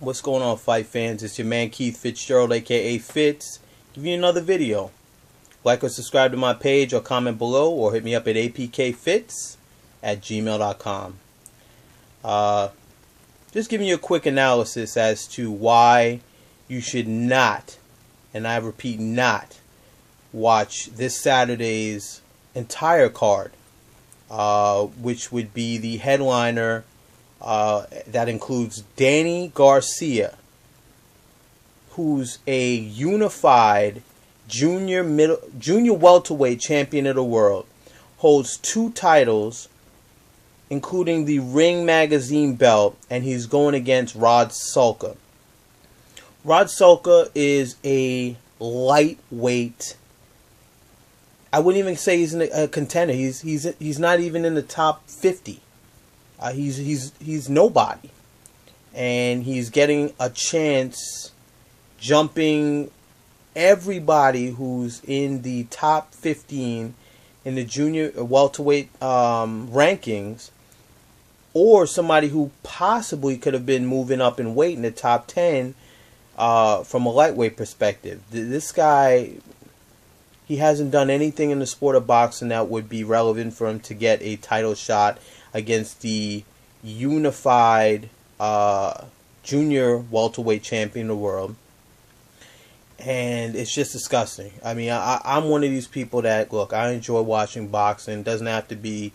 What's going on, fight fans? It's your man Keith Fitzgerald, aka Fitz, giving you another video. Like or subscribe to my page or comment below, or hit me up at apkfitz@gmail.com. Just giving you a quick analysis as to why you should not, and I repeat not, watch this Saturday's entire card, which would be the headliner. That includes Danny Garcia, who's a unified junior welterweight champion of the world, holds 2 titles, including the Ring Magazine belt, and he's going against Salka. Salka is a lightweight. I wouldn't even say he's a contender. He's not even in the top 50. He's nobody, and he's getting a chance, jumping everybody who's in the top 15 in the junior welterweight rankings, or somebody who possibly could have been moving up in weight in the top 10 from a lightweight perspective. This guy, he hasn't done anything in the sport of boxing that would be relevant for him to get a title shot against the unified junior welterweight champion of the world. And it's just disgusting. I mean, I'm one of these people that, look, I enjoy watching boxing. It doesn't have to be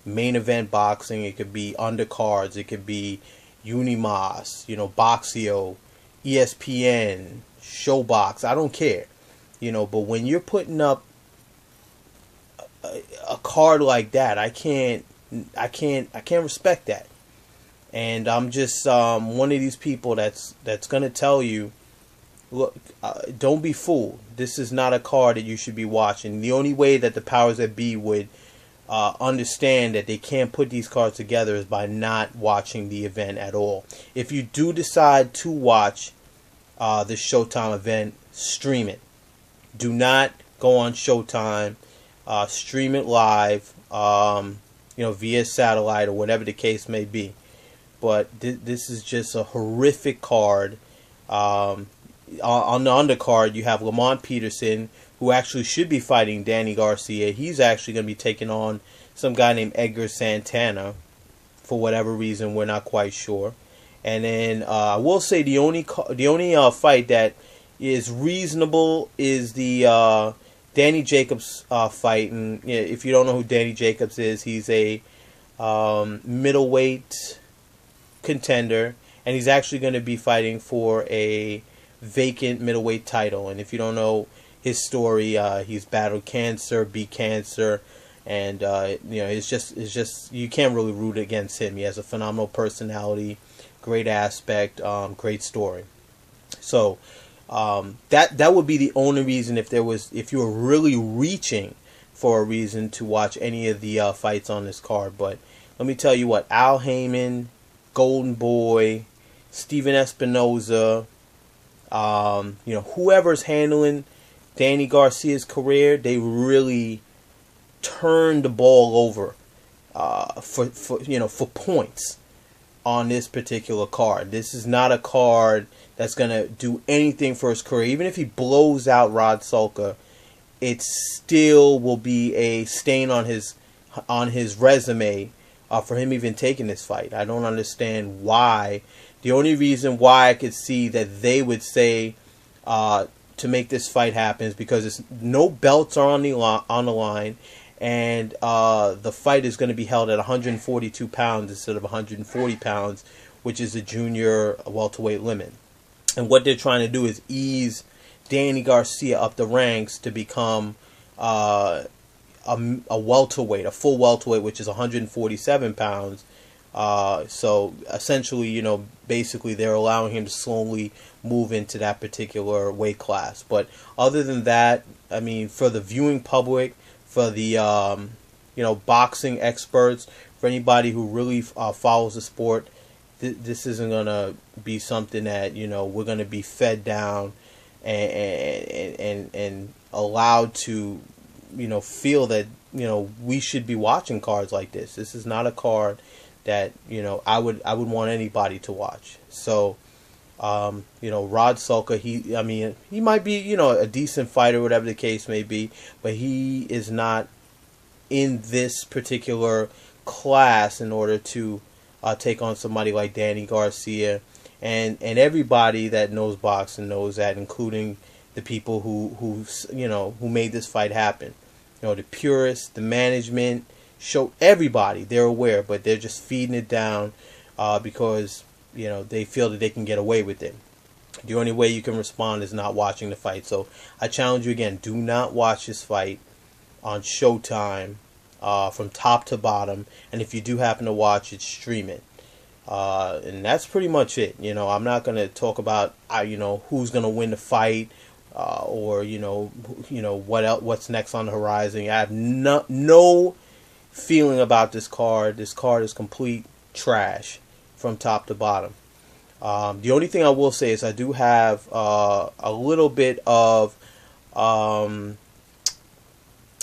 main event boxing. It could be undercards. It could be Unimas, Boxio, ESPN, Showbox. I don't care. But when you're putting up a card like that, I can't respect that. And I'm just one of these people that's gonna tell you, look, don't be fooled. This is not a card that you should be watching. The only way that the powers that be would understand that they can't put these cards together is by not watching the event at all. If you do decide to watch the Showtime event, stream it. Do not go on Showtime. Stream it live. Via satellite or whatever the case may be. But this is just a horrific card. On the undercard, you have Lamont Peterson, who actually should be fighting Danny Garcia. He's actually going to be taking on some guy named Edgar Santana. For whatever reason, we're not quite sure. And then I will say the only fight that is reasonable is the Danny Jacobs fight. And if you don't know who Danny Jacobs is, he's a middleweight contender, and he's actually going to be fighting for a vacant middleweight title. And if you don't know his story, he's battled cancer, beat cancer, and it's just you can't really root against him. He has a phenomenal personality, great aspect, great story. So that would be the only reason, if you were really reaching for a reason to watch any of the fights on this card. But let me tell you what, Al Heyman, Golden Boy, Steven Espinoza, whoever's handling Danny Garcia's career, they really turned the ball over for points on this particular card. This is not a card that's going to do anything for his career. Even if he blows out Salka, it still will be a stain on his resume for him even taking this fight. I don't understand why. The only reason why I could see that they would say to make this fight happen is because no belts are on the line, and the fight is going to be held at 142 pounds instead of 140 pounds, which is the junior welterweight limit. And what they're trying to do is ease Danny Garcia up the ranks to become a welterweight, a full welterweight, which is 147 pounds. So essentially, basically they're allowing him to slowly move into that particular weight class. But other than that, I mean, for the viewing public, for the boxing experts, for anybody who really follows the sport, this isn't gonna be something that we're gonna be fed down and allowed to feel that we should be watching cards like this. This is not a card that I would want anybody to watch. So Rod Salka, he might be, a decent fighter, whatever the case may be, but he is not in this particular class in order to take on somebody like Danny Garcia, and everybody that knows boxing knows that, including the people who made this fight happen. The purists, the management, show everybody they're aware, but they're just feeding it down because they feel that they can get away with it. The only way you can respond is not watching the fight. So I challenge you again, do not watch this fight on Showtime from top to bottom. And if you do happen to watch it, stream it. And that's pretty much it. I'm not going to talk about who's going to win the fight or what else, what's next on the horizon. I have no feeling about this card. This card is complete trash from top to bottom. The only thing I will say is I do have a little bit of an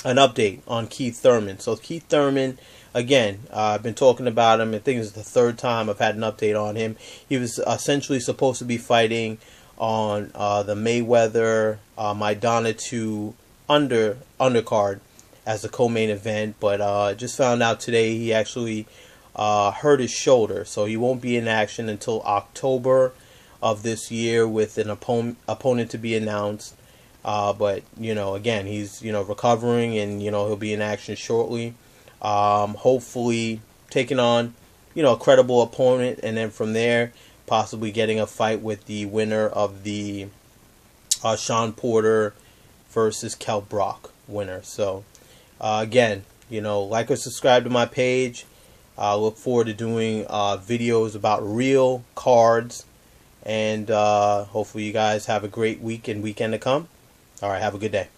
update on Keith Thurman. So Keith Thurman, again, I've been talking about him. I think it's the third time I've had an update on him. He was essentially supposed to be fighting on the Mayweather Maidana 2 undercard as the co-main event, but just found out today he actually hurt his shoulder, so he won't be in action until October of this year with an opponent to be announced. But again, he's recovering, and he'll be in action shortly. Hopefully taking on a credible opponent, and then from there possibly getting a fight with the winner of the Sean Porter versus Kell Brock winner. So again, like or subscribe to my page. I look forward to doing videos about real cards, and hopefully you guys have a great week and weekend to come. All right, have a good day.